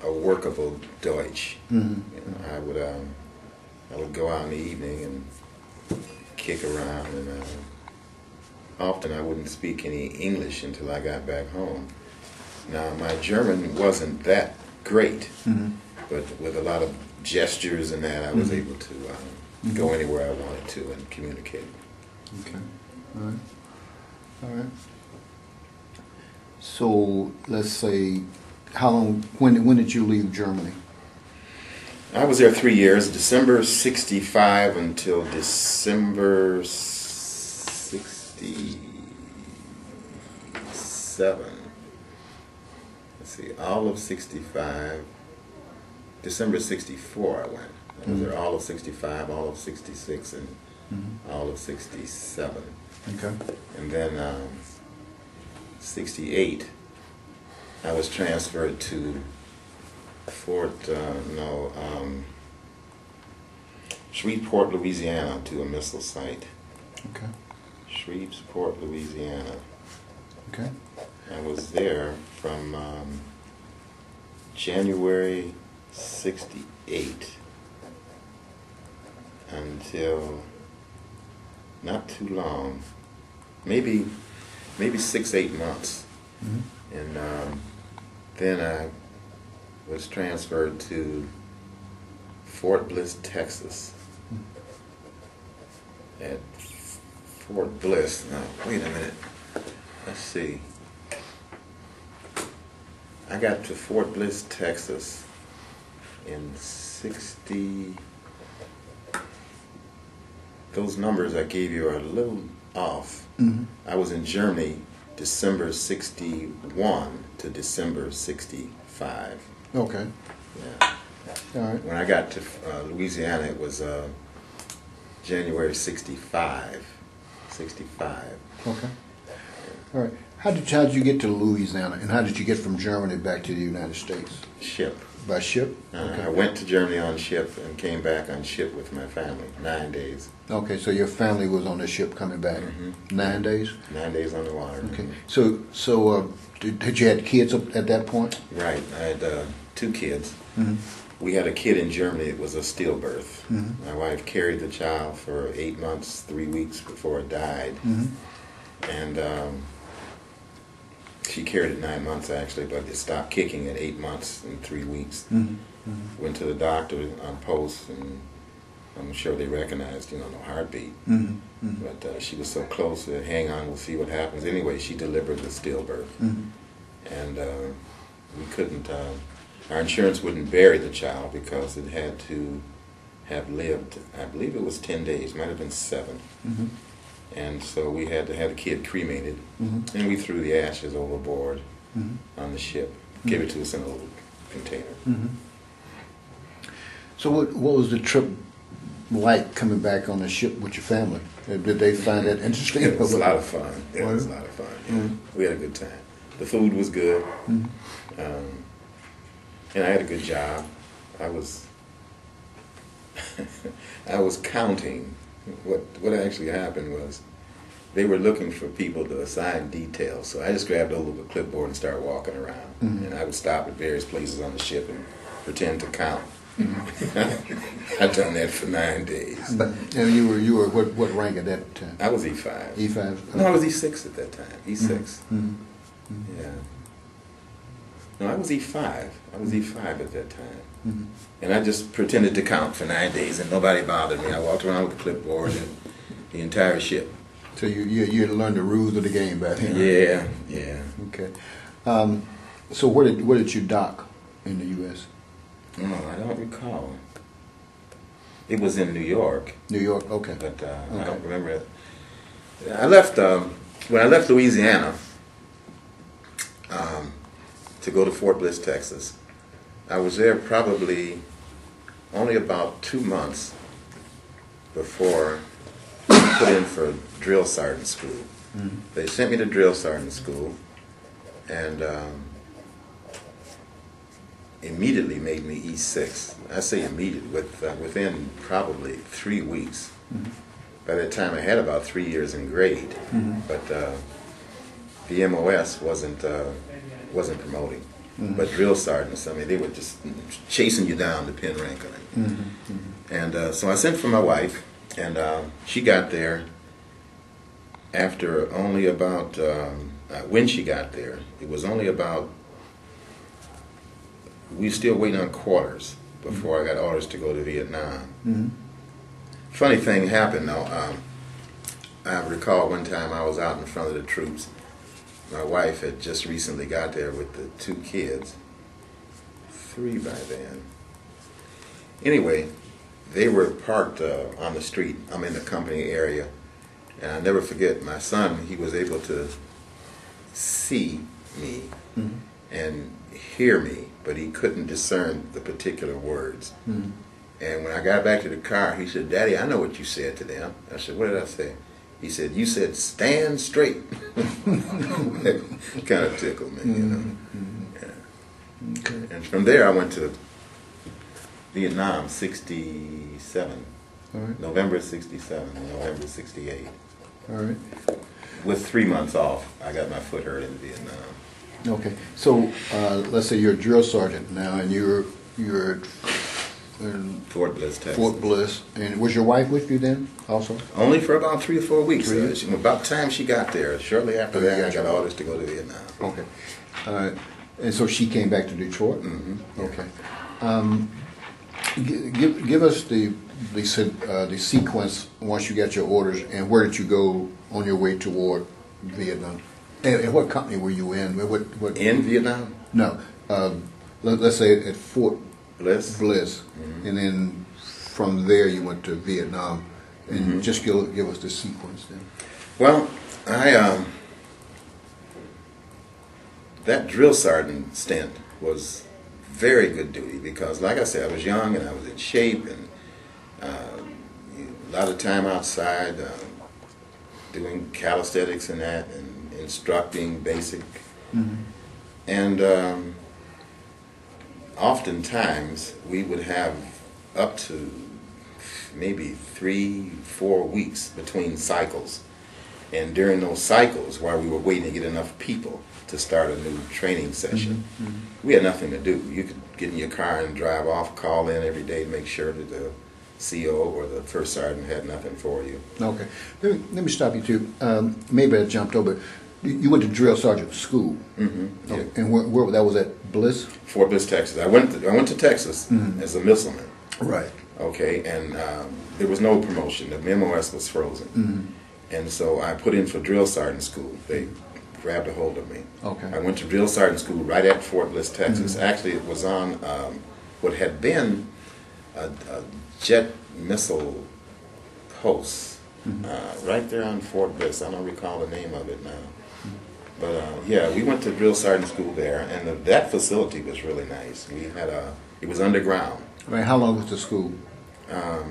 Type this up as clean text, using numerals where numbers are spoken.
a workable Deutsch. Mm-hmm. You know, I would go out in the evening and kick around, and often I wouldn't speak any English until I got back home. Now, my German wasn't that great, Mm-hmm. but with a lot of gestures and that, I was Mm-hmm. able to go anywhere I wanted to and communicate. Okay. All right. All right. So let's say, how long? When did you leave Germany? I was there 3 years, December '65 until December '67. Let's see, all of '65. December '64 I went. I was there all of '65, all of '66, and all of '67. Okay. And then '68, I was transferred to Shreveport, Louisiana, to a missile site. Okay. Shreveport, Louisiana. Okay. I was there from January '68 until not too long, maybe 6-8 months, Mm-hmm. and then I was transferred to Fort Bliss, Texas. At Fort Bliss, now wait a minute, let's see. I got to Fort Bliss, Texas in '60. Those numbers I gave you are a little off. Mm-hmm. I was in Germany December '61 to December '65. Okay. Yeah. All right. When I got to Louisiana, it was January '65. '65. Okay. All right. How did you get to Louisiana, and how did you get from Germany back to the United States? Ship. By ship? I went to Germany on ship and came back on ship with my family. 9 days. Okay, so your family was on the ship coming back. Mm-hmm. 9 days? 9 days on the water. Okay. So did you have kids up at that point? Right. I had 2 kids. Mm-hmm. We had a kid in Germany. It was a stillbirth. Mm-hmm. My wife carried the child for 8 months, 3 weeks before it died. Mm-hmm. And she carried it 9 months actually, but it stopped kicking at 8 months and 3 weeks. Mm-hmm. Mm-hmm. Went to the doctor on post, and I'm sure they recognized, no heartbeat. Mm-hmm. Mm-hmm. But she was so close to hang on, we'll see what happens. Anyway, she delivered the stillbirth. Mm-hmm. And we couldn't, our insurance wouldn't bury the child because it had to have lived, I believe it was 10 days, might have been 7. Mm-hmm. And so we had to have the kid cremated, Mm-hmm. and we threw the ashes overboard Mm-hmm. on the ship, gave it to us in a little container. Mm-hmm. So what was the trip like coming back on the ship with your family? Did they find that interesting? It was a lot of fun. It was a lot of fun. Yeah. Mm-hmm. We had a good time. The food was good, Mm-hmm. and I had a good job. I was I was counting. What actually happened was they were looking for people to assign details, so I just grabbed hold of a clipboard and started walking around. Mm-hmm. And I would stop at various places on the ship and pretend to count. Mm-hmm. I've done that for 9 days. And you were what rank at that time? I was E5. E5. No, I was E6 at that time. E6. Mm-hmm. Mm-hmm. Yeah. No, I was E5. I was E5 at that time. Mm-hmm. And I just pretended to count for 9 days, and nobody bothered me. I walked around with a clipboard and the entire ship. So you had learned the rules of the game back then. Yeah, yeah. Okay. So where did you dock in the U.S.? Oh, I don't recall. It was in New York, New York. Okay. but I Okay. don't remember it. I left when I left Louisiana to go to Fort Bliss, Texas. I was there probably only about 2 months before I put in for drill sergeant school. Mm-hmm. They sent me to drill sergeant school, and immediately made me E6. I say immediately, within probably 3 weeks. Mm-hmm. By that time I had about 3 years in grade, Mm-hmm. but the MOS wasn't promoting. But drill sergeants, I mean, they were just chasing you down to pin rank. And so I sent for my wife, and she got there after only about, when she got there, it was only about, we were still waiting on quarters before I got orders to go to Vietnam. Funny thing happened though. I recall one time I was out in front of the troops. My wife had just recently got there with the 2 kids, 3 by then. Anyway, they were parked on the street. I'm in the company area, and I'll never forget my son. He was able to see me and hear me, but he couldn't discern the particular words. And when I got back to the car, he said, "Daddy, I know what you said to them." I said, "What did I say?" He said, "You said stand straight." Kind of tickled me, you know. Yeah. Okay. And from there, I went to Vietnam, 67. All right. November 67, November 68. All right. With 3 months off, I got my foot hurt in Vietnam. Okay. So let's say you're a drill sergeant now, and you're in Fort Bliss, Texas. Fort Bliss. And was your wife with you then also? Only for about 3 or 4 weeks. 3 weeks? About the time she got there, shortly after that, I got orders to go to Vietnam. Okay. And so she came back to Detroit? Yeah. Okay. Give us the sequence once you got your orders, and where did you go on your way toward Vietnam? And what company were you in? What In Vietnam? No. Let's say at Fort Bliss. And then from there you went to Vietnam. And just give us the sequence then. Well, that drill sergeant stint was very good duty because, like I said, I was young and I was in shape, and a lot of time outside doing calisthenics and that, and instructing basic. And oftentimes we would have up to maybe 3-4 weeks between cycles. And during those cycles, while we were waiting to get enough people to start a new training session, we had nothing to do. You could get in your car and drive off, call in every day to make sure that the CO or the first sergeant had nothing for you. Okay. Let me stop you too. Maybe I jumped over. You went to drill sergeant school. Yeah. And where that was at Bliss? Fort Bliss, Texas. I went to Texas as a missileman. Right. Okay, and there was no promotion. The MOS was frozen. And so I put in for drill sergeant school. They grabbed a hold of me. Okay. I went to drill sergeant school right at Fort Bliss, Texas. Actually, it was on what had been a jet missile post right there on Fort Bliss. I don't recall the name of it now. But yeah, we went to drill sergeant school there, and that facility was really nice. We had it was underground. Right. How long was the school? I